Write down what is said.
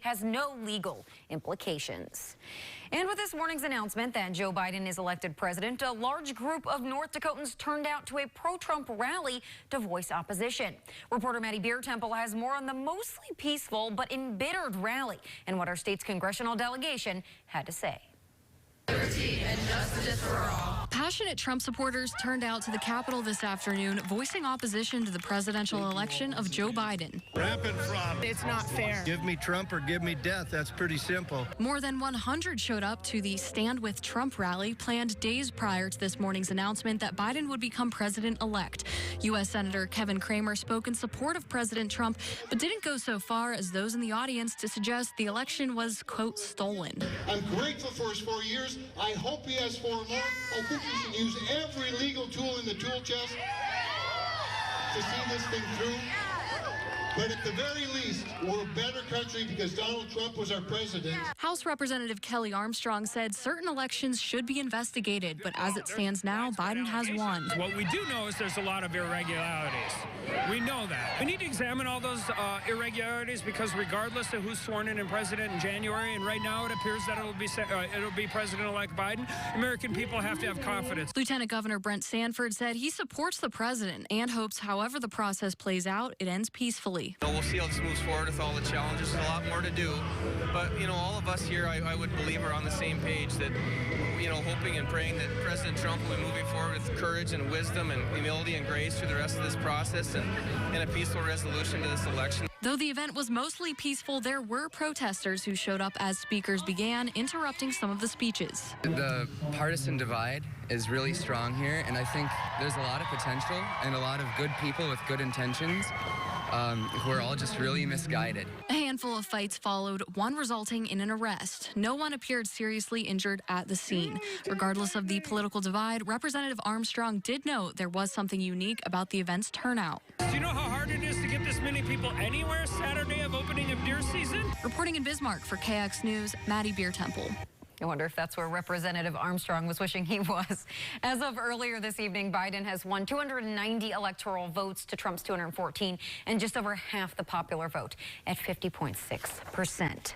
has no legal implications. And with this morning's announcement that Joe Biden is elected president, a large group of North Dakotans turned out to a pro-Trump rally to voice opposition. Reporter Maddie Biertemple has more on the mostly peaceful but embittered rally and what our state's congressional delegation had to say. Liberty and justice for all. Passionate Trump supporters turned out to the Capitol this afternoon, voicing opposition to the presidential election of Joe Biden. Rampant fraud. It's not fair. Give me Trump or give me death. That's pretty simple. More than 100 showed up to the Stand With Trump rally planned days prior to this morning's announcement that Biden would become president-elect. U.S. Senator Kevin Cramer spoke in support of President Trump, but didn't go so far as those in the audience to suggest the election was, quote, stolen. I'm grateful for his 4 years. I hope he has 4 more. I think he should use every legal tool in the tool chest to see this thing through. But at the very least, we're a better country because Donald Trump was our president. House Representative Kelly Armstrong said certain elections should be investigated, but as it stands now, Biden has won. What we do know is there's a lot of irregularities. We know that. We need to examine all those irregularities because regardless of who's sworn in president in January, and right now it appears that it'll be President-elect Biden, American people have to have confidence. Lieutenant Governor Brent Sanford said he supports the president and hopes however the process plays out, it ends peacefully. We'll see how this moves forward with all the challenges. There's a lot more to do. But, all of us here, I would believe, are on the same page that, hoping and praying that President Trump will be moving forward with courage and wisdom and humility and grace through the rest of this process and a peaceful resolution to this election. Though the event was mostly peaceful, there were protesters who showed up as speakers began, interrupting some of the speeches. The partisan divide is really strong here, and I think there's a lot of potential and a lot of good people with good intentions who are all just really misguided. A handful of fights followed, one resulting in an arrest. No one appeared seriously injured at the scene. Regardless of the political divide, Representative Armstrong did note there was something unique about the event's turnout. Do you know how hard it is to get this many people anywhere Saturday of opening of deer season? Reporting in Bismarck for KX News, Maddie Biertemple. I wonder if that's where Representative Armstrong was wishing he was. As of earlier this evening, Biden has won 290 electoral votes to Trump's 214 and just over half the popular vote at 50.6%.